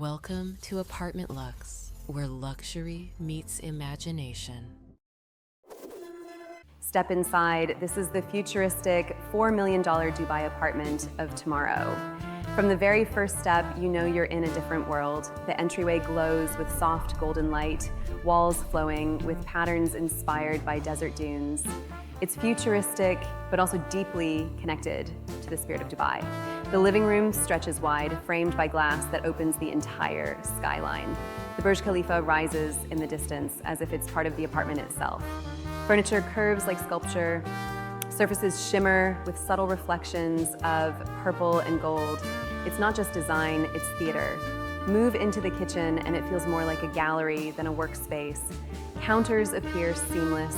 Welcome to Apartment Luxe, where luxury meets imagination. Step inside. This is the futuristic $4 million Dubai apartment of tomorrow. From the very first step, you know you're in a different world. The entryway glows with soft golden light, walls flowing with patterns inspired by desert dunes. It's futuristic, but also deeply connected to the spirit of Dubai. The living room stretches wide, framed by glass that opens the entire skyline. The Burj Khalifa rises in the distance as if it's part of the apartment itself. Furniture curves like sculpture. Surfaces shimmer with subtle reflections of purple and gold. It's not just design, it's theater. Move into the kitchen and it feels more like a gallery than a workspace. Counters appear seamless,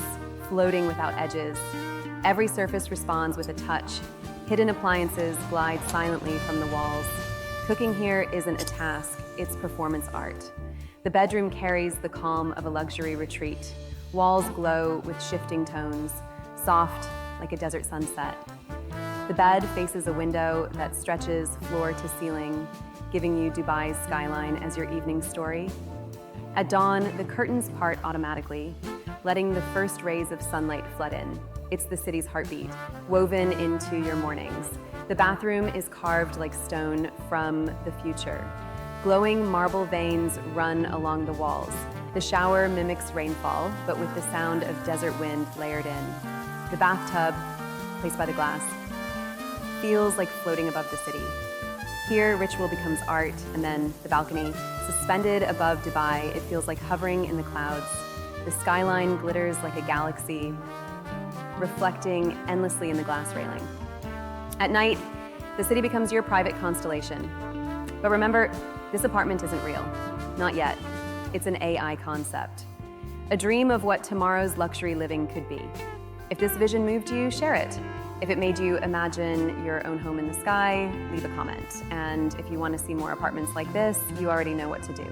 floating without edges. Every surface responds with a touch. Hidden appliances glide silently from the walls. Cooking here isn't a task, it's performance art. The bedroom carries the calm of a luxury retreat. Walls glow with shifting tones, soft like a desert sunset. The bed faces a window that stretches floor to ceiling, giving you Dubai's skyline as your evening story. At dawn, the curtains part automatically, letting the first rays of sunlight flood in. It's the city's heartbeat, woven into your mornings. The bathroom is carved like stone from the future. Glowing marble veins run along the walls. The shower mimics rainfall, but with the sound of desert wind layered in. The bathtub, placed by the glass, feels like floating above the city. Here, ritual becomes art, and then the balcony, suspended above Dubai, it feels like hovering in the clouds. The skyline glitters like a galaxy, reflecting endlessly in the glass railing. At night, the city becomes your private constellation. But remember, this apartment isn't real. Not yet. It's an AI concept. A dream of what tomorrow's luxury living could be. If this vision moved you, share it. If it made you imagine your own home in the sky, leave a comment. And if you want to see more apartments like this, you already know what to do.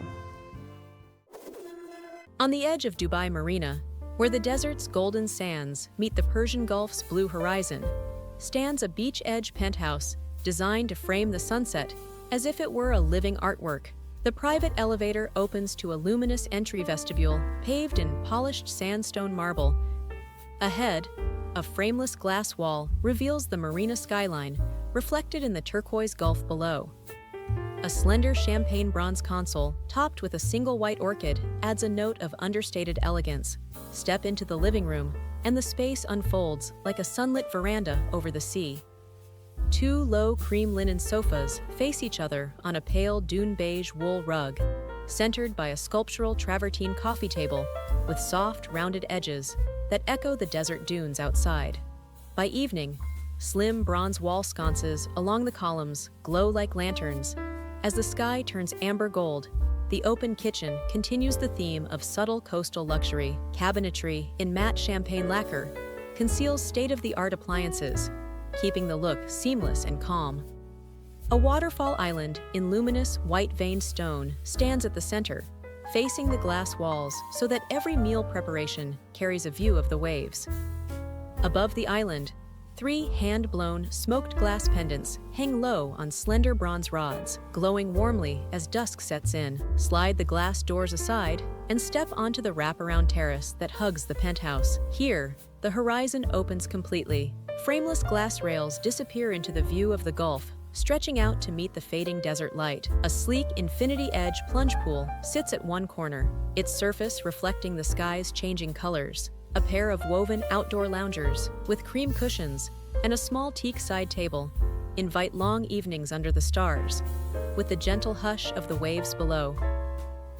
On the edge of Dubai Marina, where the desert's golden sands meet the Persian Gulf's blue horizon, stands a beach-edge penthouse designed to frame the sunset as if it were a living artwork. The private elevator opens to a luminous entry vestibule paved in polished sandstone marble. Ahead, a frameless glass wall reveals the marina skyline, reflected in the turquoise gulf below. A slender champagne bronze console, topped with a single white orchid, adds a note of understated elegance. Step into the living room, and the space unfolds like a sunlit veranda over the sea. Two low cream linen sofas face each other on a pale dune beige wool rug, centered by a sculptural travertine coffee table with soft, rounded edges that echo the desert dunes outside. By evening, slim bronze wall sconces along the columns glow like lanterns. As the sky turns amber gold, the open kitchen continues the theme of subtle coastal luxury. Cabinetry in matte champagne lacquer conceals state-of-the-art appliances, keeping the look seamless and calm. A waterfall island in luminous white veined stone stands at the center, facing the glass walls so that every meal preparation carries a view of the waves. Above the island, 3 hand-blown smoked glass pendants hang low on slender bronze rods, glowing warmly as dusk sets in. Slide the glass doors aside and step onto the wraparound terrace that hugs the penthouse. Here, the horizon opens completely. Frameless glass rails disappear into the view of the Gulf, stretching out to meet the fading desert light. A sleek infinity-edge plunge pool sits at one corner, its surface reflecting the sky's changing colors. A pair of woven outdoor loungers with cream cushions and a small teak side table invite long evenings under the stars, with the gentle hush of the waves below.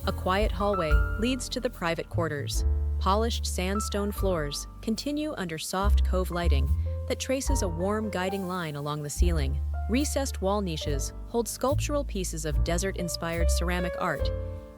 A quiet hallway leads to the private quarters. Polished sandstone floors continue under soft cove lighting that traces a warm guiding line along the ceiling. Recessed wall niches hold sculptural pieces of desert-inspired ceramic art,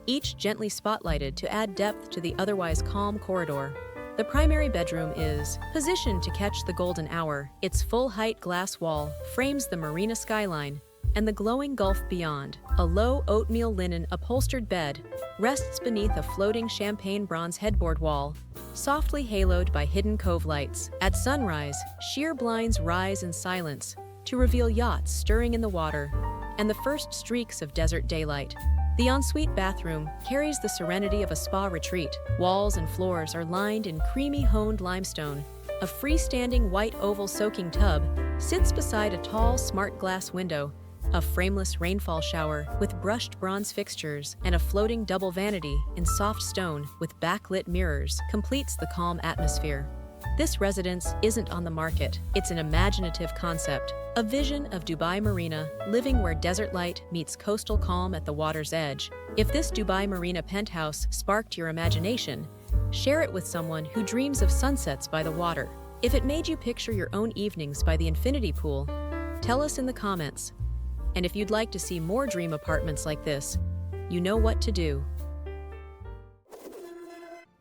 each gently spotlighted to add depth to the otherwise calm corridor. The primary bedroom is positioned to catch the golden hour. Its full-height glass wall frames the marina skyline and the glowing gulf beyond. A low oatmeal linen upholstered bed rests beneath a floating champagne bronze headboard wall, softly haloed by hidden cove lights. At sunrise, sheer blinds rise in silence to reveal yachts stirring in the water and the first streaks of desert daylight. The ensuite bathroom carries the serenity of a spa retreat. Walls and floors are lined in creamy honed limestone. A freestanding white oval soaking tub sits beside a tall smart glass window. A frameless rainfall shower with brushed bronze fixtures and a floating double vanity in soft stone with backlit mirrors completes the calm atmosphere. This residence isn't on the market. It's an imaginative concept, a vision of Dubai Marina, living where desert light meets coastal calm at the water's edge. If this Dubai Marina penthouse sparked your imagination, share it with someone who dreams of sunsets by the water. If it made you picture your own evenings by the infinity pool, tell us in the comments. And if you'd like to see more dream apartments like this, you know what to do.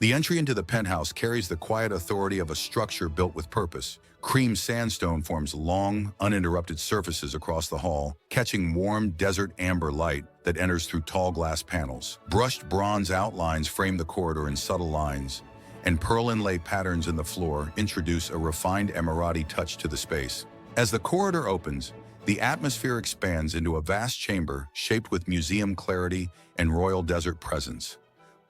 The entry into the penthouse carries the quiet authority of a structure built with purpose. Cream sandstone forms long, uninterrupted surfaces across the hall, catching warm desert amber light that enters through tall glass panels. Brushed bronze outlines frame the corridor in subtle lines, and pearl inlay patterns in the floor introduce a refined Emirati touch to the space. As the corridor opens, the atmosphere expands into a vast chamber shaped with museum clarity and royal desert presence.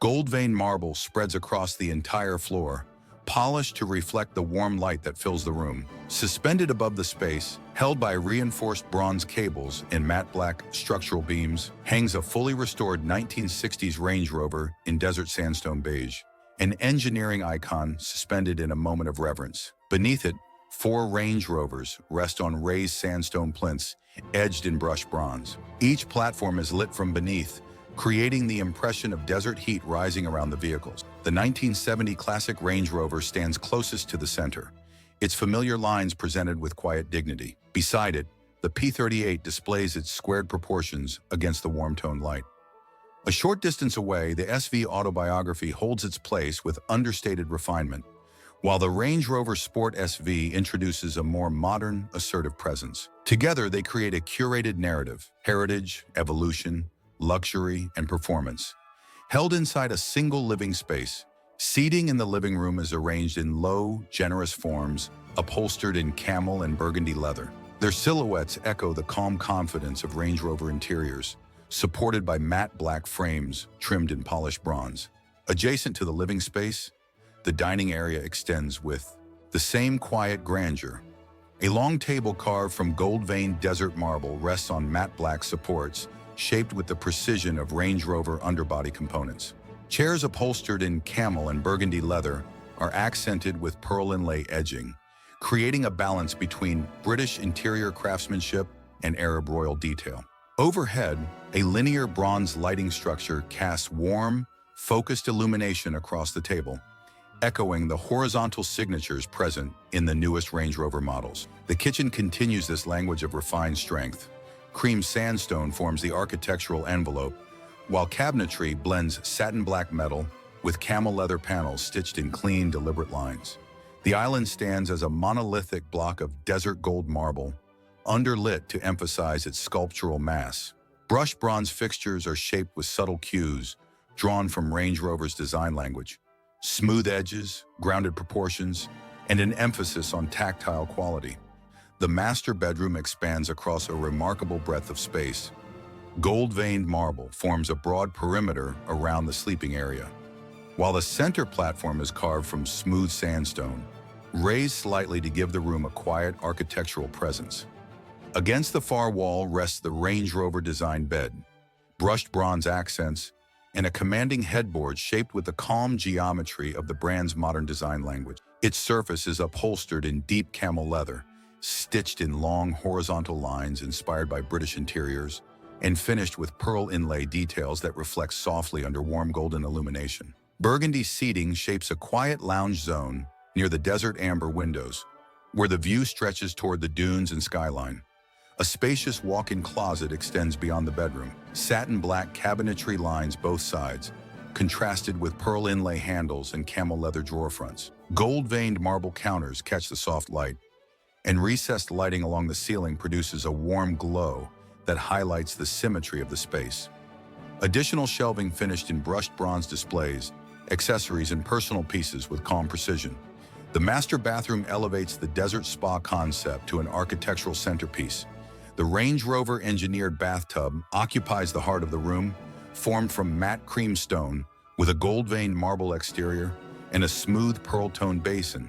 Gold-veined marble spreads across the entire floor, polished to reflect the warm light that fills the room. Suspended above the space, held by reinforced bronze cables in matte black structural beams, hangs a fully restored 1960s Range Rover in desert sandstone beige, an engineering icon suspended in a moment of reverence. Beneath it, 4 Range Rovers rest on raised sandstone plinths edged in brushed bronze. Each platform is lit from beneath, creating the impression of desert heat rising around the vehicles. The 1970 classic Range Rover stands closest to the center, its familiar lines presented with quiet dignity. Beside it, the P38 displays its squared proportions against the warm-toned light. A short distance away, the SV Autobiography holds its place with understated refinement, while the Range Rover Sport SV introduces a more modern, assertive presence. Together, they create a curated narrative: heritage, evolution, luxury, and performance, held inside a single living space. Seating in the living room is arranged in low, generous forms, upholstered in camel and burgundy leather. Their silhouettes echo the calm confidence of Range Rover interiors, supported by matte black frames trimmed in polished bronze. Adjacent to the living space, the dining area extends with the same quiet grandeur. A long table carved from gold-veined desert marble rests on matte black supports, shaped with the precision of Range Rover underbody components. Chairs upholstered in camel and burgundy leather are accented with pearl inlay edging, creating a balance between British interior craftsmanship and Arab royal detail. Overhead, a linear bronze lighting structure casts warm, focused illumination across the table, echoing the horizontal signatures present in the newest Range Rover models. The kitchen continues this language of refined strength. Cream sandstone forms the architectural envelope, while cabinetry blends satin black metal with camel leather panels stitched in clean, deliberate lines. The island stands as a monolithic block of desert gold marble, underlit to emphasize its sculptural mass. Brushed bronze fixtures are shaped with subtle cues drawn from Range Rover's design language: smooth edges, grounded proportions, and an emphasis on tactile quality. The master bedroom expands across a remarkable breadth of space. Gold-veined marble forms a broad perimeter around the sleeping area, while the center platform is carved from smooth sandstone, raised slightly to give the room a quiet architectural presence. Against the far wall rests the Range Rover design bed, brushed bronze accents, and a commanding headboard shaped with the calm geometry of the brand's modern design language. Its surface is upholstered in deep camel leather, stitched in long horizontal lines inspired by British interiors, and finished with pearl inlay details that reflect softly under warm golden illumination. Burgundy seating shapes a quiet lounge zone near the desert amber windows, where the view stretches toward the dunes and skyline. A spacious walk-in closet extends beyond the bedroom. Satin black cabinetry lines both sides, contrasted with pearl inlay handles and camel leather drawer fronts. Gold-veined marble counters catch the soft light, and recessed lighting along the ceiling produces a warm glow that highlights the symmetry of the space. Additional shelving finished in brushed bronze displays accessories and personal pieces with calm precision. The master bathroom elevates the desert spa concept to an architectural centerpiece. The Range Rover engineered bathtub occupies the heart of the room, formed from matte cream stone with a gold-veined marble exterior and a smooth pearl-toned basin.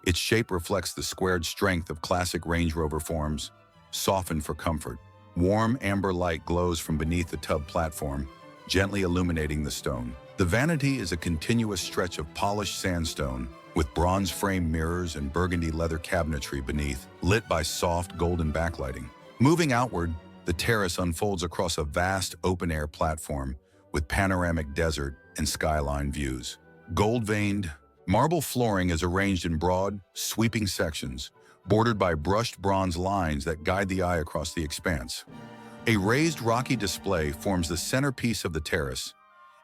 Its shape reflects the squared strength of classic Range Rover forms, softened for comfort. Warm amber light glows from beneath the tub platform, gently illuminating the stone. The vanity is a continuous stretch of polished sandstone with bronze frame mirrors and burgundy leather cabinetry beneath, lit by soft golden backlighting. Moving outward, the terrace unfolds across a vast open-air platform with panoramic desert and skyline views. Gold-veined, marble flooring is arranged in broad, sweeping sections, bordered by brushed bronze lines that guide the eye across the expanse. A raised rocky display forms the centerpiece of the terrace,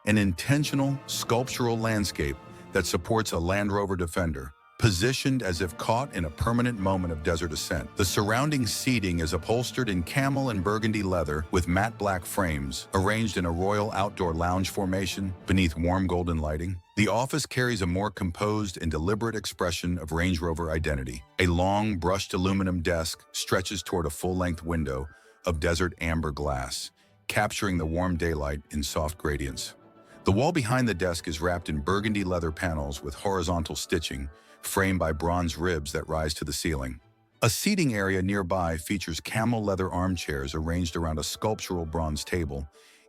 an intentional, sculptural landscape that supports a Land Rover Defender, positioned as if caught in a permanent moment of desert ascent. The surrounding seating is upholstered in camel and burgundy leather with matte black frames, arranged in a royal outdoor lounge formation beneath warm golden lighting. The office carries a more composed and deliberate expression of Range Rover identity. A long, brushed aluminum desk stretches toward a full-length window of desert amber glass, capturing the warm daylight in soft gradients. The wall behind the desk is wrapped in burgundy leather panels with horizontal stitching, framed by bronze ribs that rise to the ceiling. A seating area nearby features camel leather armchairs arranged around a sculptural bronze table,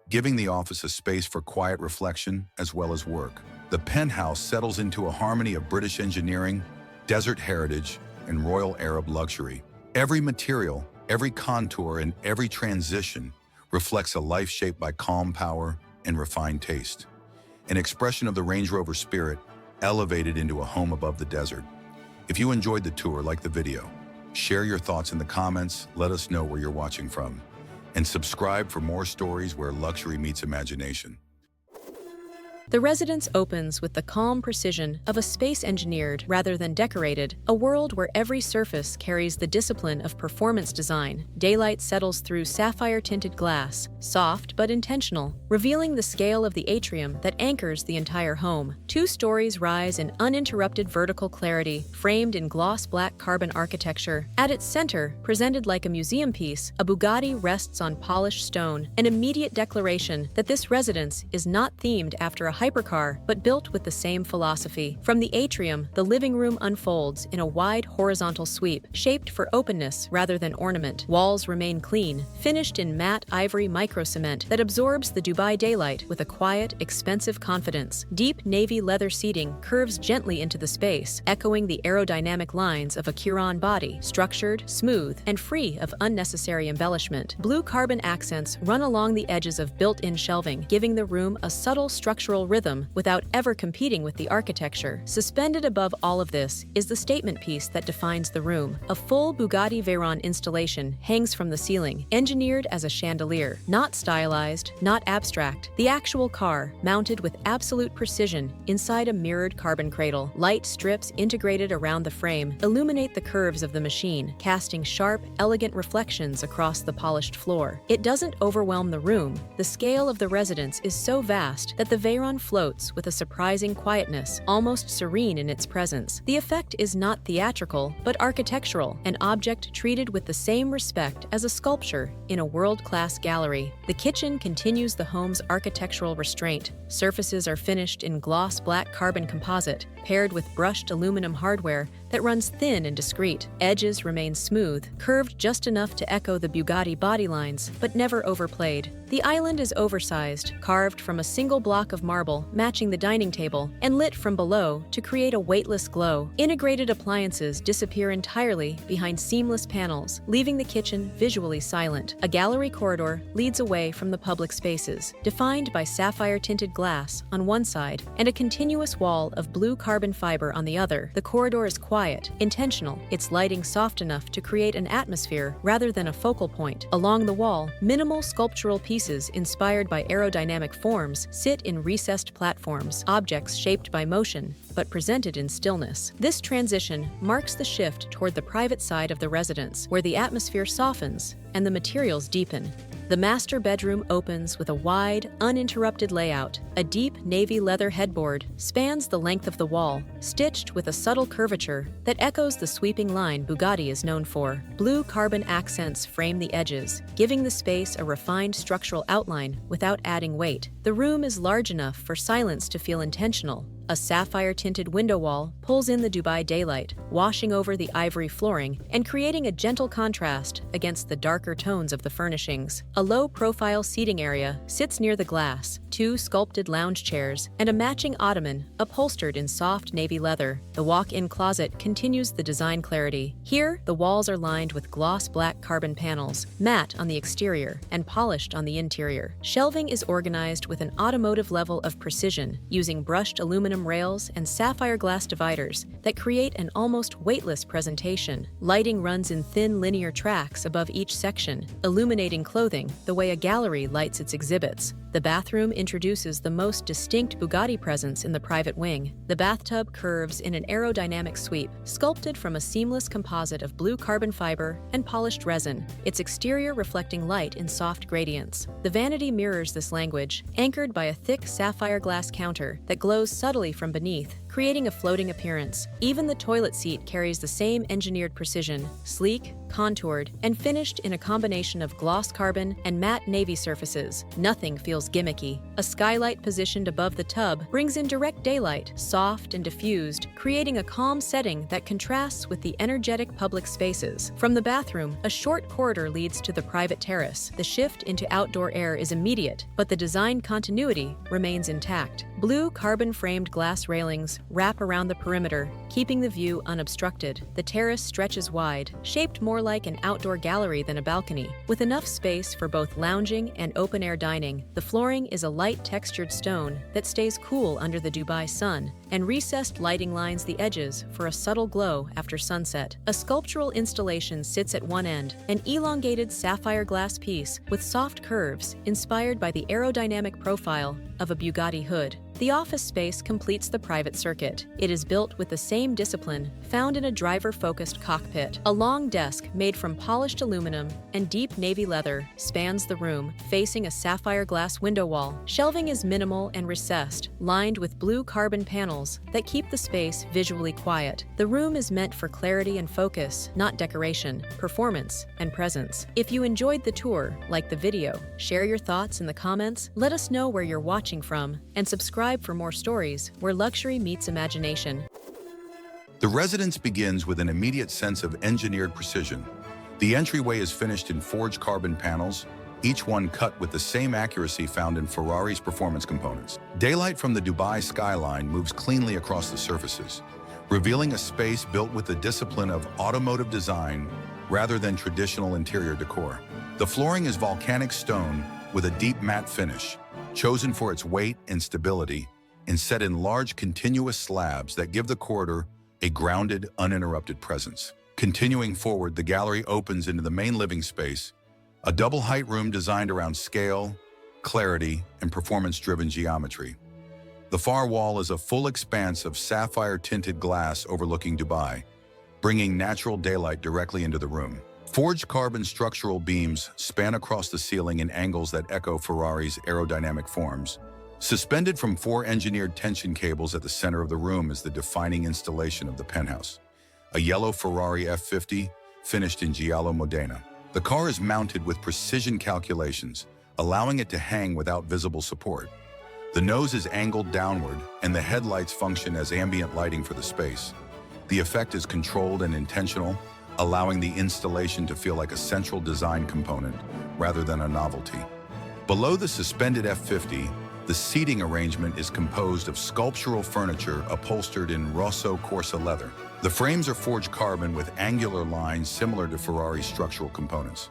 giving the office a space for quiet reflection as well as work. The penthouse settles into a harmony of British engineering, desert heritage, and royal Arab luxury. Every material, every contour, and every transition reflects a life shaped by calm power and refined taste. An expression of the Range Rover spirit elevated into a home above the desert. If you enjoyed the tour, like the video. Share your thoughts in the comments, let us know where you're watching from. And subscribe for more stories where luxury meets imagination. The residence opens with the calm precision of a space engineered rather than decorated, a world where every surface carries the discipline of performance design. Daylight settles through sapphire-tinted glass, soft but intentional, revealing the scale of the atrium that anchors the entire home. 2 stories rise in uninterrupted vertical clarity, framed in gloss black carbon architecture. At its center, presented like a museum piece, a Bugatti rests on polished stone, an immediate declaration that this residence is not themed after a hypercar, but built with the same philosophy. From the atrium, the living room unfolds in a wide horizontal sweep, shaped for openness rather than ornament. Walls remain clean, finished in matte ivory microcement that absorbs the Dubai daylight with a quiet, expensive confidence. Deep navy leather seating curves gently into the space, echoing the aerodynamic lines of a Chiron body, structured, smooth, and free of unnecessary embellishment. Blue carbon accents run along the edges of built-in shelving, giving the room a subtle structural rhythm without ever competing with the architecture. Suspended above all of this is the statement piece that defines the room. A full Bugatti Veyron installation hangs from the ceiling, engineered as a chandelier. Not stylized, not abstract. The actual car, mounted with absolute precision inside a mirrored carbon cradle. Light strips integrated around the frame illuminate the curves of the machine, casting sharp, elegant reflections across the polished floor. It doesn't overwhelm the room. The scale of the residence is so vast that the Veyron floats with a surprising quietness, almost serene in its presence. The effect is not theatrical, but architectural, an object treated with the same respect as a sculpture in a world-class gallery. The kitchen continues the home's architectural restraint. Surfaces are finished in gloss black carbon composite, paired with brushed aluminum hardware that runs thin and discreet. Edges remain smooth, curved just enough to echo the Bugatti body lines, but never overplayed. The island is oversized, carved from a single block of marble matching the dining table, and lit from below to create a weightless glow. Integrated appliances disappear entirely behind seamless panels, leaving the kitchen visually silent. A gallery corridor leads away from the public spaces, defined by sapphire-tinted glass on one side and a continuous wall of blue carbon fiber on the other. The corridor is quiet, intentional, its lighting soft enough to create an atmosphere rather than a focal point. Along the wall, minimal sculptural pieces inspired by aerodynamic forms sit in recessed platforms, objects shaped by motion, but presented in stillness. This transition marks the shift toward the private side of the residence, where the atmosphere softens and the materials deepen. The master bedroom opens with a wide, uninterrupted layout. A deep navy leather headboard spans the length of the wall, stitched with a subtle curvature that echoes the sweeping line Bugatti is known for. Blue carbon accents frame the edges, giving the space a refined structural outline without adding weight. The room is large enough for silence to feel intentional. A sapphire-tinted window wall pulls in the Dubai daylight, washing over the ivory flooring and creating a gentle contrast against the darker tones of the furnishings. A low-profile seating area sits near the glass, 2 sculpted lounge chairs, and a matching ottoman upholstered in soft navy leather. The walk-in closet continues the design clarity. Here, the walls are lined with gloss black carbon panels, matte on the exterior and polished on the interior. Shelving is organized with an automotive level of precision, using brushed aluminum rails and sapphire glass dividers that create an almost weightless presentation. Lighting runs in thin linear tracks above each section, illuminating clothing the way a gallery lights its exhibits. The bathroom introduces the most distinct Bugatti presence in the private wing. The bathtub curves in an aerodynamic sweep, sculpted from a seamless composite of blue carbon fiber and polished resin, its exterior reflecting light in soft gradients. The vanity mirrors this language, anchored by a thick sapphire glass counter that glows subtly from beneath, creating a floating appearance. Even the toilet seat carries the same engineered precision, sleek, contoured, and finished in a combination of gloss carbon and matte navy surfaces. Nothing feels gimmicky. A skylight positioned above the tub brings in direct daylight, soft and diffused, creating a calm setting that contrasts with the energetic public spaces. From the bathroom, a short corridor leads to the private terrace. The shift into outdoor air is immediate, but the design continuity remains intact. Blue carbon-framed glass railings wrap around the perimeter, keeping the view unobstructed. The terrace stretches wide, shaped more like an outdoor gallery than a balcony, with enough space for both lounging and open-air dining. The flooring is a light textured stone that stays cool under the Dubai sun, and recessed lighting lines the edges for a subtle glow after sunset. A sculptural installation sits at one end, an elongated sapphire glass piece with soft curves inspired by the aerodynamic profile of a Bugatti hood. The office space completes the private circuit. It is built with the same discipline found in a driver-focused cockpit. A long desk made from polished aluminum and deep navy leather spans the room, facing a sapphire glass window wall. Shelving is minimal and recessed, lined with blue carbon panels that keep the space visually quiet. The room is meant for clarity and focus, not decoration, performance, and presence. If you enjoyed the tour, like the video, share your thoughts in the comments, let us know where you're watching from, and subscribe for more stories where luxury meets imagination. The residence begins with an immediate sense of engineered precision. The entryway is finished in forged carbon panels, each one cut with the same accuracy found in Ferrari's performance components. Daylight from the Dubai skyline moves cleanly across the surfaces, revealing a space built with the discipline of automotive design rather than traditional interior decor. The flooring is volcanic stone with a deep matte finish, chosen for its weight and stability, and set in large continuous slabs that give the corridor a grounded, uninterrupted presence. Continuing forward, the gallery opens into the main living space, a double-height room designed around scale, clarity, and performance-driven geometry. The far wall is a full expanse of sapphire-tinted glass overlooking Dubai, bringing natural daylight directly into the room. Forged carbon structural beams span across the ceiling in angles that echo Ferrari's aerodynamic forms. Suspended from 4 engineered tension cables at the center of the room is the defining installation of the penthouse, a yellow Ferrari F50 finished in Giallo Modena. The car is mounted with precision calculations, allowing it to hang without visible support. The nose is angled downward, and the headlights function as ambient lighting for the space. The effect is controlled and intentional, allowing the installation to feel like a central design component rather than a novelty. Below the suspended F50, the seating arrangement is composed of sculptural furniture upholstered in Rosso Corsa leather. The frames are forged carbon with angular lines similar to Ferrari's structural components.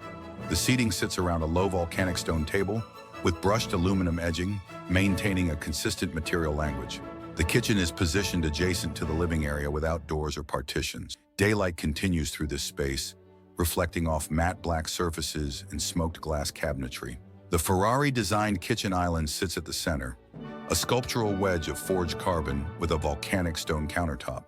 The seating sits around a low volcanic stone table with brushed aluminum edging, maintaining a consistent material language. The kitchen is positioned adjacent to the living area without doors or partitions. Daylight continues through this space, reflecting off matte black surfaces and smoked glass cabinetry. The Ferrari-designed kitchen island sits at the center, a sculptural wedge of forged carbon with a volcanic stone countertop.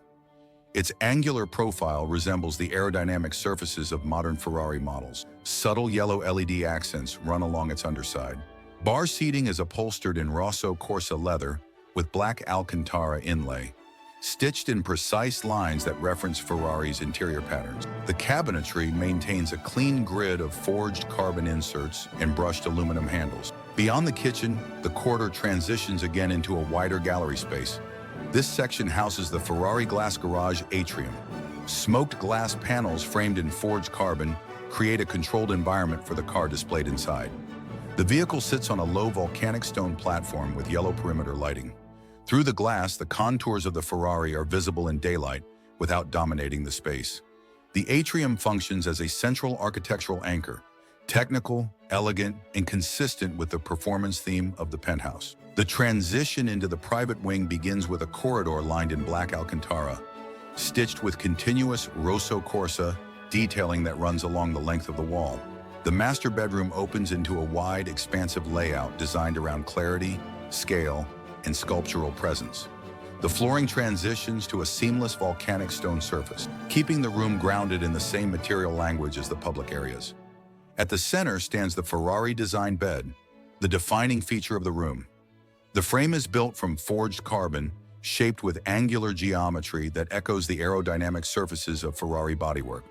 Its angular profile resembles the aerodynamic surfaces of modern Ferrari models. Subtle yellow LED accents run along its underside. Bar seating is upholstered in Rosso Corsa leather with black Alcantara inlay, stitched in precise lines that reference Ferrari's interior patterns. The cabinetry maintains a clean grid of forged carbon inserts and brushed aluminum handles. Beyond the kitchen, the corridor transitions again into a wider gallery space. This section houses the Ferrari glass garage atrium. Smoked glass panels framed in forged carbon create a controlled environment for the car displayed inside. The vehicle sits on a low volcanic stone platform with yellow perimeter lighting. Through the glass, the contours of the Ferrari are visible in daylight without dominating the space. The atrium functions as a central architectural anchor, technical, elegant, and consistent with the performance theme of the penthouse. The transition into the private wing begins with a corridor lined in black Alcantara, stitched with continuous Rosso Corsa detailing that runs along the length of the wall. The master bedroom opens into a wide, expansive layout designed around clarity, scale, and sculptural presence. The flooring transitions to a seamless volcanic stone surface, keeping the room grounded in the same material language as the public areas. At the center stands the Ferrari-designed bed, the defining feature of the room. The frame is built from forged carbon, shaped with angular geometry that echoes the aerodynamic surfaces of Ferrari bodywork.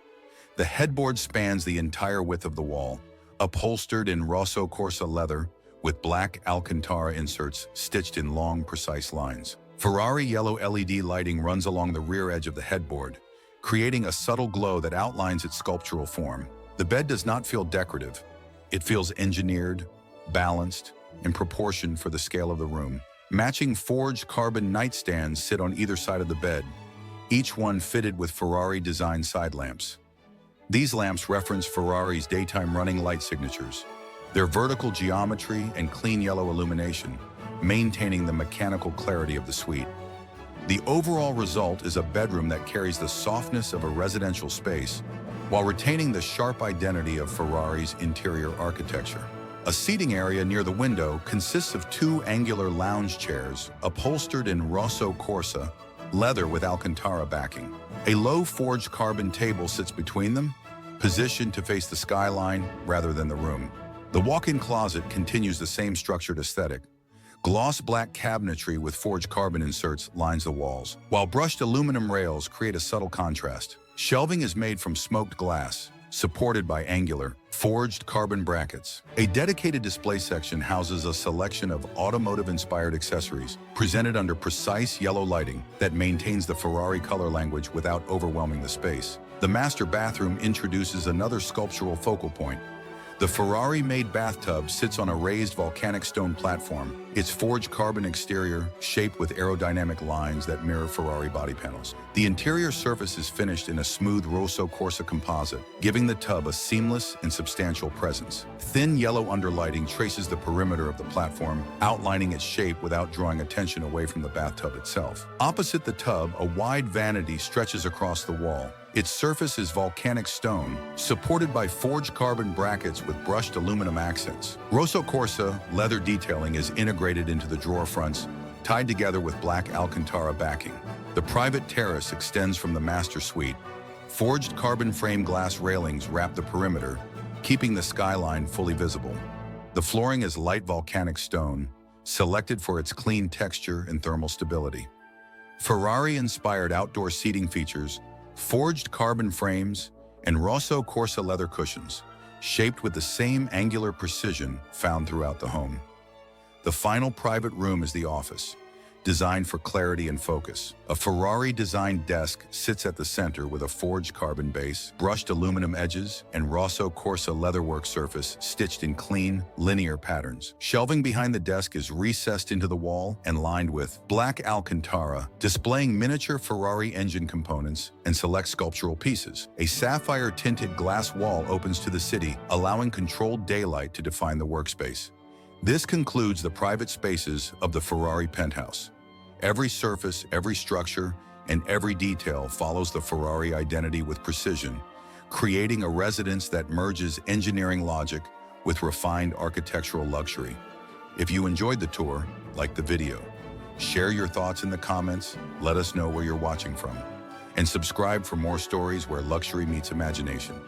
The headboard spans the entire width of the wall, upholstered in Rosso Corsa leather, with black Alcantara inserts stitched in long, precise lines. Ferrari yellow LED lighting runs along the rear edge of the headboard, creating a subtle glow that outlines its sculptural form. The bed does not feel decorative. It feels engineered, balanced, and proportioned for the scale of the room. Matching forged carbon nightstands sit on either side of the bed, each one fitted with Ferrari-designed side lamps. These lamps reference Ferrari's daytime running light signatures, their vertical geometry and clean yellow illumination, maintaining the mechanical clarity of the suite. The overall result is a bedroom that carries the softness of a residential space while retaining the sharp identity of Ferrari's interior architecture. A seating area near the window consists of two angular lounge chairs upholstered in Rosso Corsa leather with Alcantara backing. A low forged carbon table sits between them, positioned to face the skyline rather than the room. The walk-in closet continues the same structured aesthetic. Gloss black cabinetry with forged carbon inserts lines the walls, while brushed aluminum rails create a subtle contrast. Shelving is made from smoked glass, supported by angular, forged carbon brackets. A dedicated display section houses a selection of automotive-inspired accessories, presented under precise yellow lighting that maintains the Ferrari color language without overwhelming the space. The master bathroom introduces another sculptural focal point. The Ferrari-made bathtub sits on a raised volcanic stone platform, its forged carbon exterior shaped with aerodynamic lines that mirror Ferrari body panels. The interior surface is finished in a smooth Rosso Corsa composite, giving the tub a seamless and substantial presence. Thin yellow underlighting traces the perimeter of the platform, outlining its shape without drawing attention away from the bathtub itself. Opposite the tub, a wide vanity stretches across the wall. Its surface is volcanic stone, supported by forged carbon brackets with brushed aluminum accents. Rosso Corsa leather detailing is integrated into the drawer fronts, tied together with black Alcantara backing. The private terrace extends from the master suite. Forged carbon frame glass railings wrap the perimeter, keeping the skyline fully visible. The flooring is light volcanic stone, selected for its clean texture and thermal stability. Ferrari-inspired outdoor seating features, forged carbon frames, and Rosso Corsa leather cushions, shaped with the same angular precision found throughout the home. The final private room is the office, designed for clarity and focus. A Ferrari-designed desk sits at the center with a forged carbon base, brushed aluminum edges, and Rosso Corsa leatherwork surface stitched in clean, linear patterns. Shelving behind the desk is recessed into the wall and lined with black Alcantara, displaying miniature Ferrari engine components and select sculptural pieces. A sapphire-tinted glass wall opens to the city, allowing controlled daylight to define the workspace. This concludes the private spaces of the Ferrari penthouse. Every surface, every structure, and every detail follows the Ferrari identity with precision, creating a residence that merges engineering logic with refined architectural luxury. If you enjoyed the tour, like the video. Share your thoughts in the comments, let us know where you're watching from. And subscribe for more stories where luxury meets imagination.